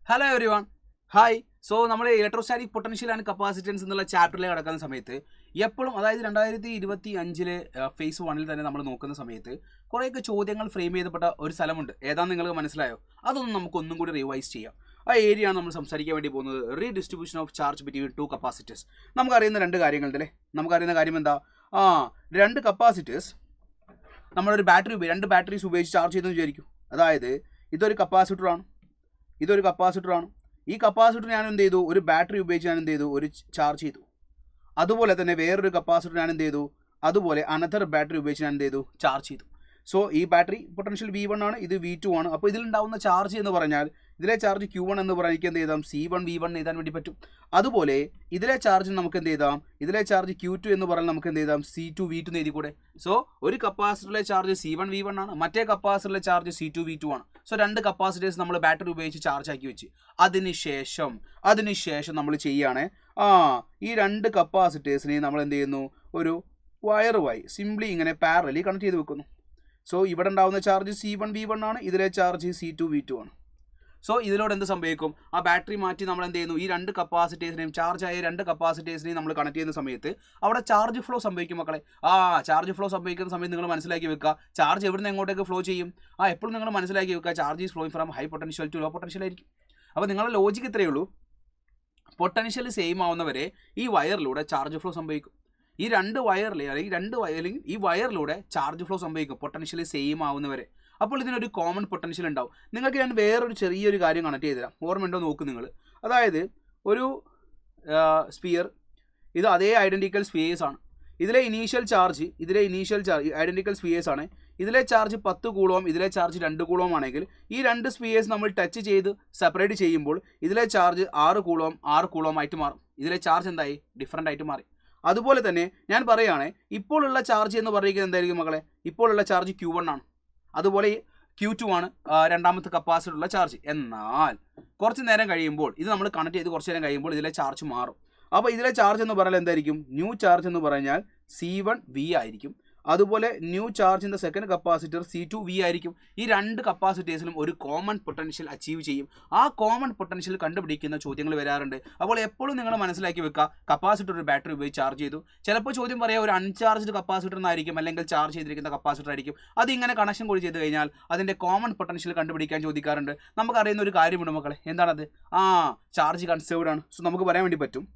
Hello every one hi. So നമ്മൾ electrostatic potential and capacitance എന്നുള്ള ചാപ്റ്ററിലേക്ക് കടക്കുന്ന സമയത്ത് എപ്പോഴും അതായത് 2025 ഫേസ് 1 തന്നെ നമ്മൾ നോക്കുന്ന സമയത്ത് കുറേയൊക്കെ ചോദ്യങ്ങൾ ഫ്രെയിം ചെയ്തപ്പെട്ട ഒരു സ്ഥലമുണ്ട്. ഏതാണെന്ന് നിങ്ങൾക്ക് മനസ്സിലായോ? അതൊന്നും നമുക്ക് ഒന്നും കൂടി റിവൈസ് ചെയ്യാം. ആ ഏരിയയാണ് നമ്മൾ സംസാരിക്കാൻ വേണ്ടി പോകുന്നത്. Redistribution of charge between two capacitors. നമുക്കറിയുന്ന രണ്ട് കാര്യങ്ങളുണ്ടല്ലേ. നമുക്കറിയുന്ന കാര്യം എന്താ? രണ്ട് കപ്പാസിറ്റേഴ്സ് നമ്മളൊരു രണ്ട് ബാറ്ററീസ് ഉപയോഗിച്ച് ചാർജ് ചെയ്തെന്ന് വിചാരിക്കും. അതായത് ഇതൊരു കപ്പാസിറ്ററാണ്, ഇതൊരു കപ്പാസിറ്ററാണ്. ഈ കപ്പാസിറ്റർ ഞാൻ എന്ത് ചെയ്തു? ഒരു ബാറ്ററി ഉപയോഗിച്ച് ഞാൻ എന്ത് ചെയ്തു? ഒരു ചാർജ് ചെയ്തു. അതുപോലെ തന്നെ വേറൊരു കപ്പാസിറ്റർ ഞാൻ എന്ത് ചെയ്തു? അതുപോലെ അനദർ ബാറ്ററി ഉപയോഗിച്ച് ഞാൻ എന്ത് ചെയ്തു? ചാർജ് ചെയ്തു. സോ ഈ ബാറ്ററി പൊട്ടൻഷ്യൽ V1 ആണ്, ഇത് V2 ആണ്. അപ്പോൾ ഇതിലുണ്ടാവുന്ന ചാർജ് എന്ന് പറഞ്ഞാൽ ഇതിലെ ചാർജ് Q1 എന്ന് പറഞ്ഞാൽ എനിക്ക് എന്ത് ചെയ്താം? C1 V1 എഴുതാൻ വേണ്ടി പറ്റും. അതുപോലെ ഇതിലെ ചാർജ് നമുക്ക് എന്ത് ചെയ്താം? ഇതിലെ ചാർജ് Q2 എന്ന് പറഞ്ഞാൽ നമുക്ക് എന്ത് ചെയ്താം? C2 V2 എന്ന് എഴുതി കൂടെ. സോ ഒരു കപ്പാസിറ്ററിലെ ചാർജ് C1 V1 ആണ്, മറ്റേ കപ്പാസിറ്ററിലെ ചാർജ് C2 V2 ആണ്. സോ രണ്ട് കപ്പാസിറ്റേഴ്സ് നമ്മൾ ബാറ്ററി ഉപയോഗിച്ച് ചാർജ് ആക്കി വെച്ച് അതിനുശേഷം നമ്മൾ ചെയ്യുകയാണെ ഈ രണ്ട് കപ്പാസിറ്റേഴ്സിനെ നമ്മൾ എന്ത് ചെയ്യുന്നു? ഒരു വയറുമായി സിംപ്ലി ഇങ്ങനെ പാരലി കണക്ട് ചെയ്ത് വെക്കുന്നു. സോ ഇവിടെ ഉണ്ടാകുന്ന ചാർജ് C1 V1 ആണ്, ഇതിലെ ചാർജ് C2 V2 ആണ്. സോ ഇതിലൂടെ എന്ത് സംഭവിക്കും? ആ ബാറ്ററി മാറ്റി നമ്മൾ എന്ത് ചെയ്യുന്നു? ഈ രണ്ട് കപ്പാസിറ്റേഴ്സിനെയും ചാർജ് ആയ രണ്ട് കപ്പാസിറ്റേഴ്സിനെയും നമ്മൾ കണക്ട് ചെയ്യുന്ന സമയത്ത് അവിടെ ചാർജ് ഫ്ലോ സംഭവിക്കും മക്കളെ. ചാർജ് ഫ്ലോ സംഭവിക്കുന്ന സമയത്ത് നിങ്ങൾ മനസ്സിലാക്കി വെക്കുക, ചാർജ് എവിടെ നിന്ന് എങ്ങോട്ടേക്ക് ഫ്ലോ ചെയ്യും? എപ്പോഴും നിങ്ങൾ മനസ്സിലാക്കി വെക്കുക, charge is flowing from high potential to low potential ആയിരിക്കും. അപ്പോൾ നിങ്ങളുടെ ലോജിക്ക് ഇത്രയേ ഉള്ളൂ, പൊട്ടൻഷ്യൽ സെയിം ആവുന്നവരെ ഈ വയറിലൂടെ ചാർജ് ഫ്ലോ സംഭവിക്കും. ഈ രണ്ട് വയറിൽ ഈ വയറിലൂടെ ചാർജ് ഫ്ലോ സംഭവിക്കും പൊട്ടൻഷ്യൽ സെയിം ആവുന്നവരെ. അപ്പോൾ ഇതിനൊരു കോമൺ പൊട്ടൻഷ്യൽ ഉണ്ടാവും. നിങ്ങൾക്ക് ഞാൻ വേറൊരു ചെറിയൊരു കാര്യം കണക്ട് ചെയ്തുതരാം. ഓർമ്മയുണ്ടോ നോക്ക് നിങ്ങൾ. അതായത് ഒരു സ്പിയർ, ഇത് അതേ ഐഡൻറ്റിക്കൽ സ്പിയേഴ്സ് ആണ്. ഇതിലെ ഇനീഷ്യൽ ചാർജ് ഐഡൻറ്റിക്കൽ സ്പിയേഴ്സ് ആണ്. ഇതിലെ ചാർജ് 10 കൂളോം, ഇതിലെ ചാർജ് 2 കൂളോം ആണെങ്കിൽ ഈ രണ്ട് സ്പിയേഴ്സ് നമ്മൾ ടച്ച് ചെയ്ത് സെപ്പറേറ്റ് ചെയ്യുമ്പോൾ ഇതിലെ ചാർജ് 6 കൂളോം ആയിട്ട് മാറും. ഇതിലെ ചാർജ് എന്തായി? ഡിഫറൻ്റ് ആയിട്ട് മാറി. അതുപോലെ തന്നെ ഞാൻ പറയുകയാണെ, ഇപ്പോഴുള്ള ചാർജ് എന്ന് പറയുന്നത് എന്തായിരിക്കും മക്കളെ? ഇപ്പോഴുള്ള ചാർജ് Q1 ആണ്, അതുപോലെ Q2 ആണ് രണ്ടാമത്തെ കപ്പാസിറ്ററുള്ള ചാർജ്. എന്നാൽ കുറച്ച് നേരം കഴിയുമ്പോൾ ഇത് നമ്മൾ കണക്ട് ചെയ്ത് കുറച്ച് നേരം കഴിയുമ്പോൾ ഇതിലെ ചാർജ് മാറും. അപ്പോൾ ഇതിലെ ചാർജ് എന്ന് പറഞ്ഞാൽ എന്തായിരിക്കും? ന്യൂ ചാർജ് എന്ന് പറഞ്ഞാൽ C1 V ആയിരിക്കും. അതുപോലെ new charge in the second capacitor C2 V ആയിരിക്കും. ഈ രണ്ട് കപ്പാസിറ്റേഴ്സിലും ഒരു കോമൺ പൊട്ടൻഷ്യൽ അച്ചീവ് ചെയ്യും. ആ കോമൺ പൊട്ടൻഷ്യൽ കണ്ടുപിടിക്കുന്ന ചോദ്യങ്ങൾ വരാറുണ്ട്. അപ്പോൾ എപ്പോഴും നിങ്ങൾ മനസ്സിലാക്കി വെക്കുക, കപ്പാസിറ്റർ ഒരു ബാറ്ററി ഉപയോഗിച്ച് ചാർജ് ചെയ്തു. ചിലപ്പോൾ ചോദ്യം പറയാം ഒരു അൺചാർജ്ഡ് കപ്പാസിറ്റർ എന്നായിരിക്കും, അല്ലെങ്കിൽ ചാർജ് ചെയ്തിരിക്കുന്ന കപ്പാസിറ്റർ ആയിരിക്കും. അതിങ്ങനെ കണക്ഷൻ കൂടി ചെയ്ത് കഴിഞ്ഞാൽ അതിൻ്റെ കോമൺ പൊട്ടൻഷ്യൽ കണ്ടുപിടിക്കാൻ ചോദിക്കാറുണ്ട്. നമുക്കറിയുന്ന ഒരു കാര്യമുണ്ട് മക്കളെ, എന്താണത്? ചാർജ് കൺസേർവ്ഡ് ആണ്. സോ നമുക്ക് പറയാൻ വേണ്ടി പറ്റും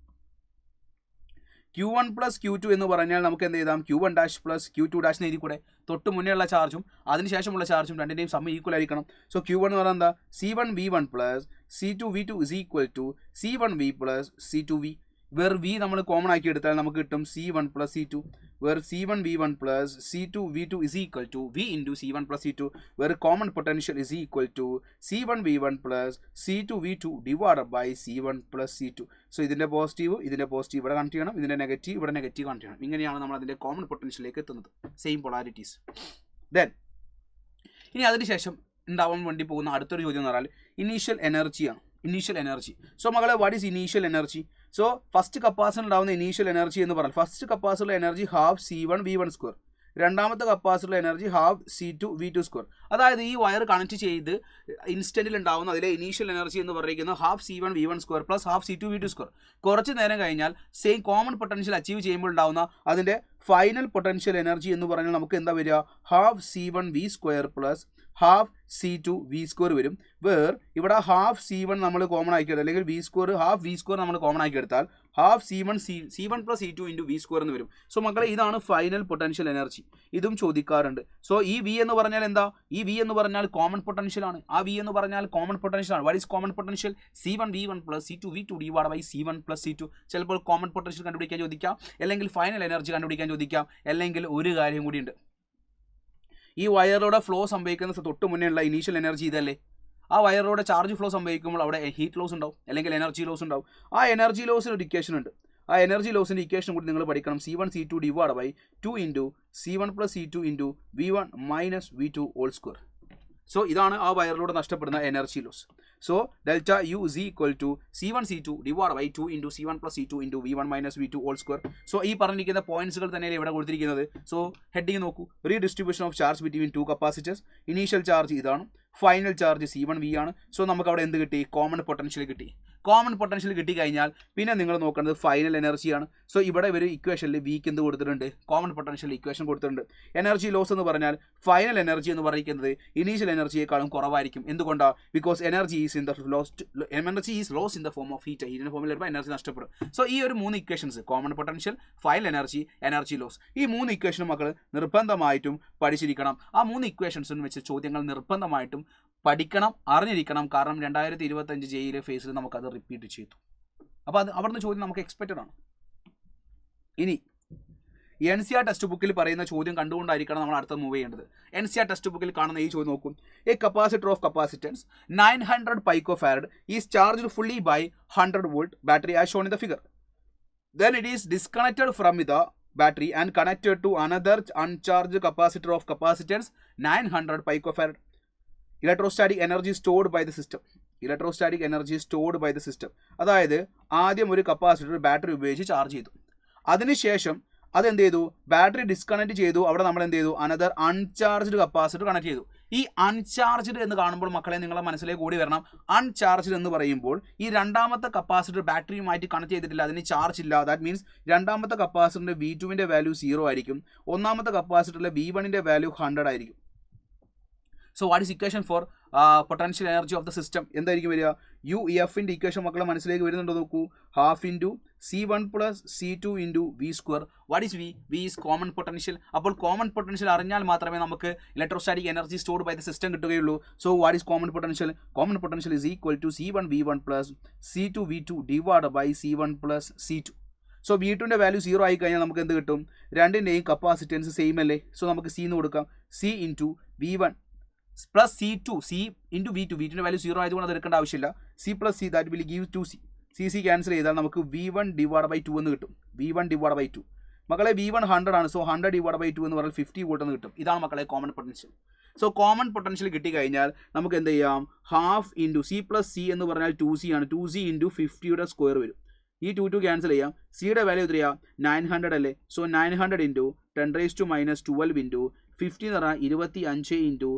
Q1 പ്ലസ് Q2 എന്ന് പറഞ്ഞാൽ നമുക്ക് എന്ത് ചെയ്താം? Q1 dash plus Q2 dash എഴുതി കൂടെ. തൊട്ട് മുന്നേ ഉള്ള ചാർജും അതിനുശേഷമുള്ള ചാർജും രണ്ടിൻ്റെയും സം ഈക്വൽ ആയിരിക്കണം. സോ Q1 എന്ന് പറഞ്ഞാൽ എന്താ? C1 V1 plus C2 V2 is equal to C1 V plus C2 V. Where V നമ്മൾ കോമൺ ആക്കി എടുത്താൽ നമുക്ക് കിട്ടും C1 plus C2. Where C1 V1 plus C2 V2 is equal to V into C1 plus C2. Where common potential is equal to C1 V1 plus C2 V2 divided by C1 plus C2. So ഇതിൻ്റെ positive ഇവിടെ connect ചെയ്യണം, ഇതിൻ്റെ negative ഇവിടെ negative connect ചെയ്യണം. ഇങ്ങനെയാണ് നമ്മൾ അതിൻ്റെ common പൊട്ടൻഷ്യലിലേക്ക് എത്തുന്നത്. Same polarities. ദെൻ ഇനി അതിനുശേഷം ഉണ്ടാവാൻ വേണ്ടി പോകുന്ന അടുത്തൊരു ചോദ്യം എന്ന് പറഞ്ഞാൽ ഇനീഷ്യൽ എനർജിയാണ്. സോ മകളെ, what is initial energy? So first capacitor ഉണ്ടാവുന്ന ഇനീഷ്യൽ എനർജി എന്ന് പറഞ്ഞാൽ ഫസ്റ്റ് കപ്പാസിറ്ററിലെ energy half C1 V1 square, രണ്ടാമത്തെ കപ്പാസിറ്ററിലെ energy half C2 V2 square. അതായത് ഈ വയർ കണക്ട് ചെയ്ത് ഇൻസ്റ്റന്റിൽ ഉണ്ടാവുന്ന അതിലെ ഇനീഷ്യൽ എനർജി എന്ന് പറയുന്നത് half C1 V1 square plus half C2 V2 square. കുറച്ച് നേരം കഴിഞ്ഞാൽ സെയിം കോമൺ പൊട്ടൻഷ്യൽ അച്ചീവ് ചെയ്യുമ്പോൾ ഉണ്ടാവുന്ന അതിൻ്റെ ഫൈനൽ പൊട്ടൻഷ്യൽ എനർജി എന്ന് പറഞ്ഞാൽ നമുക്ക് എന്താ വരിക? Half C1 V square plus half C2 V square വരും. വേർ ഇവിടെ ഹാഫ് C1 നമ്മൾ കോമൺ ആക്കി എടുത്താൽ, അല്ലെങ്കിൽ ഹാഫ് V സ്ക്വയർ നമ്മൾ കോമൺ ആക്കി എടുത്താൽ half C1 plus C2 into V square എന്ന് വരും. സോ മക്കളെ, ഇതാണ് ഫൈനൽ പൊട്ടൻഷ്യൽ എനർജി. ഇതും ചോദിക്കാറുണ്ട്. സോ ഈ V എന്ന് പറഞ്ഞാൽ എന്താ? ഈ V എന്ന് പറഞ്ഞാൽ കോമൺ പൊട്ടൻഷ്യൽ ആണ്. What is common potential? C1 V1 plus C2 V2 divide by C1 plus C2. ചിലപ്പോൾ കോമൺ പൊട്ടൻഷ്യൽ കണ്ടുപിടിക്കാൻ ചോദിക്കാം, അല്ലെങ്കിൽ ഫൈനൽ എനർജി കണ്ടുപിടിക്കാൻ ചോദിക്കാം, അല്ലെങ്കിൽ ഒരു കാര്യം കൂടിയുണ്ട്. ഈ വയറിലൂടെ ഫ്ലോ സംഭവിക്കുന്ന തൊട്ട് മുന്നേ ഉള്ള ഇനീഷ്യൽ എനർജി ഇതല്ലേ? ആ വയറിലൂടെ ചാർജ് ഫ്ലോ സംഭവിക്കുമ്പോൾ അവിടെ ഹീറ്റ് ലോസ് ഉണ്ടാവും, അല്ലെങ്കിൽ എനർജി ലോസ് ഉണ്ടാവും. ആ എനർജി ലോസിന് ഒരു ഇക്വേഷൻ ഉണ്ട്. ആ എനർജി ലോസിൻ്റെ ഇക്വേഷൻ കൂടി നിങ്ങൾ പഠിക്കണം. C1 C2 divide by 2 into C1 plus C2 into V1 minus V2 whole square. So ഇതാണ് ആ വയറിലൂടെ നഷ്ടപ്പെടുന്ന energy loss. So delta U is equal to C1 C2 divided by 2 into C1 plus C2 into V1 minus V2 whole square. So ഈ പറഞ്ഞിരിക്കുന്ന പോയിന്റ്സുകൾ തന്നെയാണ് ഇവിടെ കൊടുത്തിരിക്കുന്നത്. So heading നോക്കൂ, redistribution of charge between two capacitors. Initial charge ഇതാണ്, final charge C1V ആണ്. So നമുക്ക് അവിടെ എന്ത് കിട്ടി? കോമൺ പൊട്ടൻഷ്യൽ കിട്ടി. കോമൺ പൊട്ടൻഷ്യൽ കിട്ടിക്കഴിഞ്ഞാൽ പിന്നെ നിങ്ങൾ നോക്കേണ്ടത് ഫൈനൽ എനർജിയാണ്. സോ ഇവിടെ ഒരു ഇക്വേഷനിൽ വിക്ക് എന്ത് കൊടുത്തിട്ടുണ്ട്? കോമൺ പൊട്ടൻഷ്യൽ ഇക്വേഷൻ കൊടുത്തിട്ടുണ്ട്. എനർജി ലോസ് എന്ന് പറഞ്ഞാൽ ഫൈനൽ എനർജി എന്ന് പറയുന്നത് ഇനീഷ്യൽ എനർജിയേക്കാളും കുറവായിരിക്കും. എന്തുകൊണ്ടാണ്? Because energy is loss in the form of heat. ഹീറ്റിന്റെ ഫോമിൽ വരുമ്പോൾ എനർജി നഷ്ടപ്പെടും. സോ ഈ ഒരു 3 equations, common potential, final energy, energy loss, ഈ 3 ഇക്വേഷനും മക്കൾ നിർബന്ധമായിട്ടും പഠിച്ചിരിക്കണം. ആ 3 ഇക്വേഷൻസും വെച്ച് ചോദ്യങ്ങൾ നിർബന്ധമായിട്ടും പഠിക്കണം, അറിഞ്ഞിരിക്കണം. കാരണം 2025 ജെയിലെ ഫേസിൽ നമുക്കത് റിപ്പീറ്റ് ചെയ്തു. അപ്പോൾ അത് അവിടുന്ന് ചോദ്യം നമുക്ക് എക്സ്പെക്റ്റഡ് ആണ്. ഇനി NCERT ടെക്സ്റ്റ് ബുക്കിൽ പറയുന്ന ചോദ്യം കണ്ടുകൊണ്ടായിരിക്കണം നമ്മൾ അടുത്ത മൂവ് ചെയ്യേണ്ടത്. NCERT ടെക്സ്റ്റ് ബുക്കിൽ കാണുന്ന ഈ ചോദ്യം നോക്കും. A capacitor of capacitance 900 picofarad is charged fully by 100 volt battery as shown in the figure. Then it is disconnected from the battery and connected to another uncharged capacitor of capacitance 900 picofarad. Electrostatic energy stored by the system. Electrostatic energy stored by the system. അതായത് ആദ്യം ഒരു capacitor battery ഉപയോഗിച്ച് charge ചെയ്തു. അതിനുശേഷം അതെന്ത് ചെയ്തു? Battery disconnect ചെയ്തു. അവിടെ നമ്മൾ എന്ത് ചെയ്തു? അനദർ അൺചാർജ്ഡ് കപ്പാസിറ്റർ കണക്ട് ചെയ്തു. ഈ അൺചാർജ്ഡ് എന്ന് കാണുമ്പോൾ മക്കളെ നിങ്ങളെ മനസ്സിലേക്ക് കൂടി വരണം. അൺചാർജ്ഡ് എന്ന് പറയുമ്പോൾ ഈ രണ്ടാമത്തെ കപ്പാസിറ്റർ ബാറ്ററിയുമായിട്ട് കണക്ട് ചെയ്തിട്ടില്ല, അതിന് ചാർജ് ഇല്ല. ദാറ്റ് മീൻസ് രണ്ടാമത്തെ കപ്പാസിറ്ററിന്റെ V2വിന്റെ വാല്യൂ 0 ആയിരിക്കും. ഒന്നാമത്തെ കപ്പാസിറ്ററിലെ V1ന്റെ വാല്യൂ 100 ആയിരിക്കും. So what is equation for potential energy of the system? എന്തായിരിക്കും വരിക? UEFന്റെ ഇക്വേഷൻ മക്കളെ മനസ്സിലേക്ക് വരുന്നുണ്ടോ നോക്കൂ. Half into C1 plus C2 into V². What is V? V is common potential. അപ്പോൾ കോമൺ പൊട്ടൻഷ്യൽ അറിഞ്ഞാൽ മാത്രമേ നമുക്ക് electrostatic energy stored by the system കിട്ടുകയുള്ളൂ. So what is common potential? Common potential is equal to C1V1 plus C2V2 divide by C1 plus C2. So V2ന്റെ value 0 ആയി കഴിഞ്ഞാൽ നമുക്ക് എന്ത് കിട്ടും? രണ്ടിൻ്റെയും കപ്പാസിറ്റൻസ് സെയിം അല്ലേ? സോ നമുക്ക് C എന്ന് കൊടുക്കാം. C into V1 plus C2, C into V2. V2ന്റെ വാല്യൂ 0 ആയതുകൊണ്ട് അത് എടുക്കേണ്ട ആവശ്യമില്ല. C plus C that will give 2C. C cancel ചെയ്താൽ നമുക്ക് V1 ഡിവൈഡ് ബൈ 2 എന്ന് കിട്ടും. V1 divide by 2. മക്കളെ V1 100 ആണ്. സോ 100 ഡിവൈഡ് ബൈ 2 എന്ന് പറഞ്ഞാൽ 50 വോൾട്ട് എന്ന് കിട്ടും. ഇതാണ് മക്കളെ common potential. So common potential കിട്ടിക്കഴിഞ്ഞാൽ നമുക്ക് എന്ത് ചെയ്യാം? Half into C plus C എന്ന് പറഞ്ഞാൽ 2C ആണ്. 2C ഇൻറ്റു 50യുടെ സ്ക്വയർ വരും. ഈ 2 ക്യാൻസൽ ചെയ്യാം. സിയുടെ വാല്യൂ എത്രയാ? 900 അല്ലേ? സോ 900 ഇൻറ്റു 10⁻⁻12 ഇൻറ്റു 50 എന്ന് പറഞ്ഞാൽ 25 ഇൻറ്റു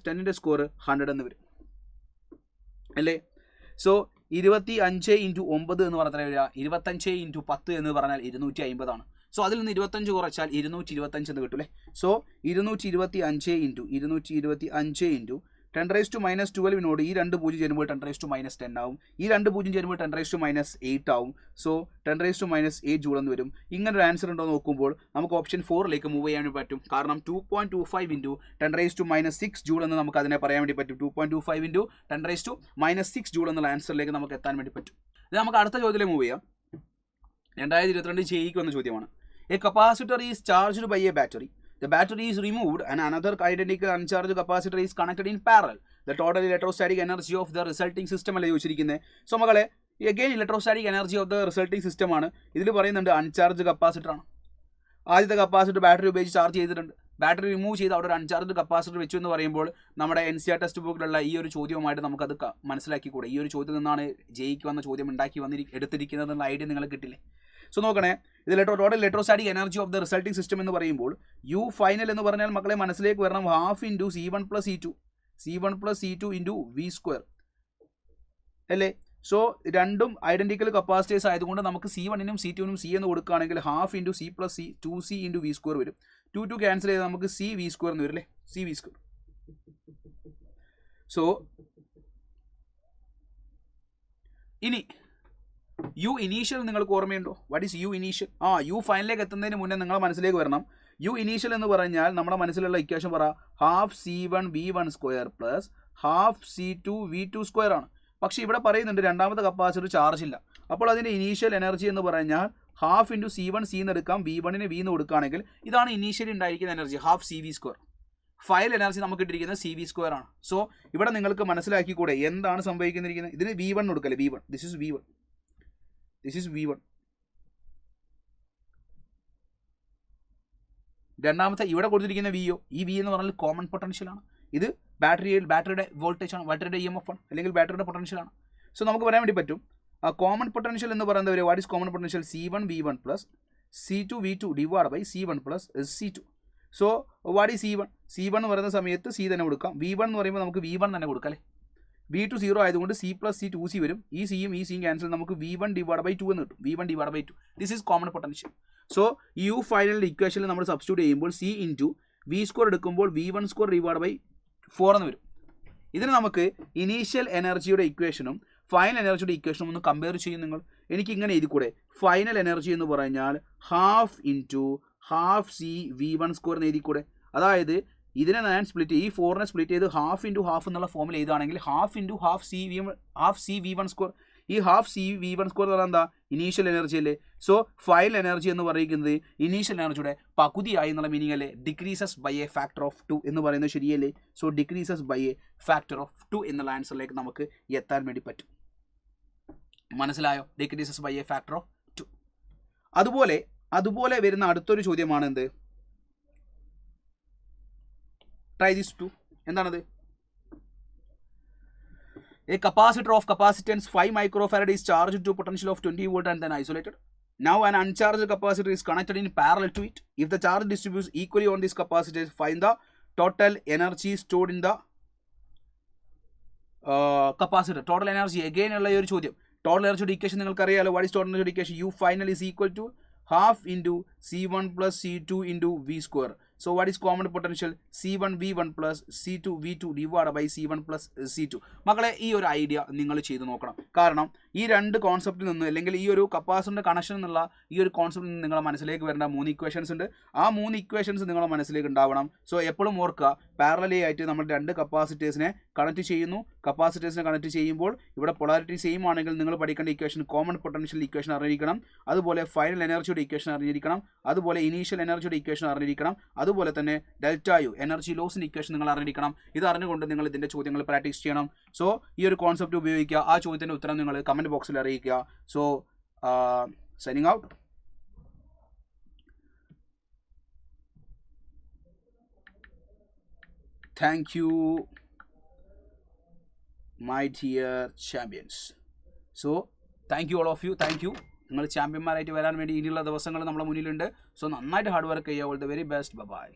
10ന്റെ സ്കോർ 100 എന്ന് വരും അല്ലേ? സോ 25 ഇൻറ്റു 9 എന്ന് പറഞ്ഞാൽ വരിക 25 ഇൻറ്റു 10 എന്ന് പറഞ്ഞാൽ 250 ആണ്. സോ അതിൽ നിന്ന് 25 കുറച്ചാൽ 225 എന്ന് കിട്ടും അല്ലേ? സോ 225 ഇൻറ്റു 10⁻⁻12 ഈ 2 0 ചേരുമ്പോൾ 10⁻⁻10 ആവും. ഈ 2 0 ചേരുമ്പോൾ 10⁻⁸ ആവും. സോ 10⁻⁸ ജൂൾ എന്ന് വരും. ഇങ്ങനെ ഒരു ആൻസർ ഉണ്ടോ നോക്കുമ്പോൾ നമുക്ക് ഓപ്ഷൻ 4ലേക്ക് മൂവ് ചെയ്യാൻ വേണ്ടി പറ്റും. കാരണം 2.25 ഇൻറ്റു 10⁻�6 ജൂൾ എന്ന് നമുക്ക് അതിനെ പറയാൻ വേണ്ടി പറ്റും. 2.25 ഇൻറ്റു 10⁻�6 ജൂൾ എന്നുള്ള ആൻസറിലേക്ക് നമുക്ക് എത്താൻ വേണ്ടി പറ്റും. ഇത് നമുക്ക് അടുത്ത ചോദ്യത്തിലേക്ക് മൂവ് ചെയ്യാം. 2022 ജെഇക്ക് വന്ന ചോദ്യമാണ്. A capacitor is charged by a battery. The battery is removed and another identical uncharged capacitor is connected in parallel. The total electrostatic energy of the resulting system അല്ലേ ചോദിച്ചിരിക്കുന്നത്. സോ മകളെ again electrostatic energy of the resulting system ആണ്. ഇതിൽ പറയുന്നുണ്ട് uncharged capacitor ആണ്. ആദ്യത്തെ capacitor battery ഉപയോഗിച്ച് charge ചെയ്തിട്ടുണ്ട്. ബാറ്ററി റിമൂവ് ചെയ്ത് അവിടെ ഒരു അൺചാർജ് കപ്പാസിറ്റർ വെച്ചു എന്ന് പറയുമ്പോൾ നമ്മുടെ NCERT ടെക്സ്റ്റ് ബുക്കിലുള്ള ഈ ഒരു ചോദ്യവുമായിട്ട് നമുക്കത് മനസ്സിലാക്കിക്കൂടെ? ഈ ഒരു ചോദ്യം നിന്നാണ് ജെഇക്ക് വന്ന ചോദ്യം എടുത്തിരിക്കുന്നത് എന്നുള്ള ഐഡിയ നിങ്ങൾ കിട്ടില്ലേ? സോ നോക്കണേ, ഇത് total electrostatic energy of the resulting system എന്ന് പറയുമ്പോൾ U ഫൈനൽ എന്ന് പറഞ്ഞാൽ മക്കളെ മനസ്സിലേക്ക് വരണം half into C1 plus C2 into V² അല്ലേ? സോ രണ്ടും ഐഡന്റിക്കൽ കപ്പാസിറ്റേഴ്സ് ആയതുകൊണ്ട് നമുക്ക് C1നും C2നും C എന്ന് കൊടുക്കുകയാണെങ്കിൽ half into C plus C 2C into V² വരും. 2 ക്യാൻസൽ ചെയ്താൽ നമുക്ക് CV² എന്ന് വരും അല്ലേ? CV². സോ ഇനി U ഇനീഷ്യൽ നിങ്ങൾക്ക് ഓർമ്മയുണ്ടോ? What is U initial? U ഫൈനലിലേക്ക് എത്തുന്നതിന് മുന്നേ നിങ്ങൾ മനസ്സിലേക്ക് വരണം. U ഇനീഷ്യൽ എന്ന് പറഞ്ഞാൽ നമ്മുടെ മനസ്സിലുള്ള ഇക്വേഷൻ പറ. Half C1V1² plus half C2V2² ആണ്. പക്ഷേ ഇവിടെ പറയുന്നുണ്ട് രണ്ടാമത്തെ കപ്പാസിറ്റർ ചാർജ് ഇല്ല. അപ്പോൾ അതിൻ്റെ ഇനീഷ്യൽ എനർജി എന്ന് പറഞ്ഞാൽ ഹാഫ് ഇൻറ്റു C1 C എന്ന് എടുക്കാം. V1ന് V എന്ന് കൊടുക്കുകയാണെങ്കിൽ ഇതാണ് ഇനീഷ്യലി ഉണ്ടായിരിക്കുന്ന energy, half CV². Final energy നമുക്ക് കിട്ടിയിരിക്കുന്നത് CV² ആണ്. സോ ഇവിടെ നിങ്ങൾക്ക് മനസ്സിലാക്കിക്കൂടെ എന്താണ് സംഭവിക്കുന്നിരിക്കുന്നത്? ഇതിന് V1 കൊടുക്കല്ലേ? V1 this is V1. രണ്ടാമത്തെ ഇവിടെ കൊടുത്തിരിക്കുന്ന VO, ഈ V എന്ന് പറഞ്ഞാൽ കോമൺ പൊട്ടൻഷ്യൽ ആണ്. ഇത് ബാറ്ററിയുടെ വോൾട്ടേജ് ആണ്, ബാറ്ററിയുടെ EMF ആണ്, അല്ലെങ്കിൽ ബാറ്ററിയുടെ പൊട്ടൻഷ്യൽ ആണ്. സോ നമുക്ക് പറയാൻ വേണ്ടി പറ്റും കോമൺ പൊട്ടൻഷ്യൽ എന്ന് പറയുന്നത് what is common potential? C1V1 plus C2V2 divide by C1 plus C2. So what is C1 എന്ന് പറയുന്ന സമയത്ത് C തന്നെ കൊടുക്കാം. V1 എന്ന് പറയുമ്പോൾ നമുക്ക് V1 തന്നെ കൊടുക്കാം അല്ലേ. V2 0 ആയതുകൊണ്ട് C + C 2C വരും. ഈ സിയും ക്യാൻസൽ നമുക്ക് V1/2 എന്ന് കിട്ടും. V1/2. This is common potential. So you final ഇക്വേഷനിൽ നമ്മൾ സബ്സ്റ്റിറ്റ്യൂട്ട് ചെയ്യുമ്പോൾ C ഇൻറ്റു V² എടുക്കുമ്പോൾ V1² എന്ന് വരും. ഇതിന് നമുക്ക് ഇനീഷ്യൽ എനർജിയുടെ ഇക്വേഷനും ഫൈനൽ എനർജിയുടെ ഇക്വേഷനും ഒന്ന് കമ്പയർ ചെയ്യും നിങ്ങൾ. എനിക്ക് ഇങ്ങനെ എഴുതി കൂടെ, ഫൈനൽ എനർജി എന്ന് പറഞ്ഞാൽ ½ ഇൻറ്റു ½ C V1² എന്ന് എഴുതി കൂടെ. അതായത് ഇതിനെ ഞാൻ സ്പ്ലിറ്റ് ഈ 4നെ സ്പ്ലിറ്റ് ചെയ്ത് ½ ഇൻറ്റു ½ എന്നുള്ള ഫോമിൽ എഴുതുകയാണെങ്കിൽ ½ ഇൻറ്റു ½ C V1². ഈ ½ C V1² എന്ന് പറഞ്ഞാൽ എന്താ, ഇനീഷ്യൽ എനർജി അല്ലേ. സോ ഫൈനൽ എനർജി എന്ന് പറയുന്നത് ഇനീഷ്യൽ എനർജിയുടെ പകുതിയായി എന്നുള്ള മീനിങ് അല്ലേ. Decreases by a factor of 2 എന്ന് പറയുന്നത് ശരിയല്ലേ. So decreases by a factor of 2 എന്നുള്ള ആൻസറിലേക്ക് നമുക്ക് എത്താൻ വേണ്ടി പറ്റും. മനസ്സിലായോ? Decreases by a factor of 2. അതുപോലെ വരുന്ന അടുത്തൊരു ചോദ്യമാണ് എന്ത്, ട്രൈ ദിസ് 2. എന്താണത്? A capacitor of capacitance 5 microfarad is charged to potential of 20 volt and then isolated. Now an uncharged capacitor is connected in parallel to it. If the charge distributes equally on this capacitor, find the total energy stored in the capacitor. Total energy again ഉള്ള ഒരു ചോദ്യം. Total energy equation നിങ്ങൾക്ക് അറിയാലോ. What is total energy equation? U final is equal to ½ into C1 plus C2 into V². So what is common potential? C1 V1 plus C2 V2 divided by C1 plus C2. മക്കളെ ഈ ഒരു idea നിങ്ങൾ ചെയ്ത് നോക്കണം. കാരണം ഈ രണ്ട് കോൺസെപ്റ്റിൽ നിന്ന് അല്ലെങ്കിൽ ഈ ഒരു കപ്പാസിറ്ററിൻ്റെ കണക്ഷൻ എന്നുള്ള ഈ ഒരു കോൺസെപ്റ്റിൽ നിന്ന് നിങ്ങളുടെ മനസ്സിലേക്ക് വരേണ്ട 3 ഇക്വേഷൻസ് ഉണ്ട്. ആ 3 ഇക്വേഷൻസ് നിങ്ങളുടെ മനസ്സിലേക്ക് ഉണ്ടാവണം. സോ എപ്പോഴും ഓർക്കുക, പാരലലി ആയിട്ട് നമ്മൾ 2 കപ്പാസിറ്റേഴ്സിനെ കണക്ട് ചെയ്യുന്നു. കപ്പാസിറ്റേഴ്സിനെ കണക്ട് ചെയ്യുമ്പോൾ ഇവിടെ പൊളാരിറ്റി സെയിം ആണെങ്കിൽ നിങ്ങൾ പഠിക്കേണ്ട ഇക്വേഷൻ കോമൺ പൊട്ടൻഷ്യൽ ഇക്വേഷൻ അറിഞ്ഞിരിക്കണം. അതുപോലെ ഫൈനൽ എനർജിയുടെ ഇക്വേഷൻ അറിഞ്ഞിരിക്കണം. അതുപോലെ ഇനീഷ്യൽ എനർജിയുടെ ഇക്വേഷൻ അറിഞ്ഞിരിക്കണം. അതുപോലെ തന്നെ ΔU എനർജി ലോസിൻ്റെ ഇക്വേഷൻ നിങ്ങൾ അറിഞ്ഞിരിക്കണം. ഇത് അറിഞ്ഞുകൊണ്ട് നിങ്ങൾ ഇതിൻ്റെ ചോദ്യങ്ങൾ പ്രാക്ടീസ് ചെയ്യണം. സോ ഈ ഒരു കോൺസെപ്റ്റ് ഉപയോഗിക്കുക. ആ ചോദ്യത്തിൻ്റെ ഉത്തരം നിങ്ങൾ കമൻറ്റ് ബോക്സിൽ അറിയിക്കുക. So signing out. Thank you my dear champions. So thank you all of you. Thank you. നിങ്ങൾ ചാമ്പ്യന്മാരായിട്ട് വരാൻ വേണ്ടി ഇനിയുള്ള ദിവസങ്ങൾ നമ്മുടെ മുന്നിലുണ്ട്. സോ നന്നായിട്ട് ഹാർഡ് വർക്ക് ചെയ്യുക. All the very best. By.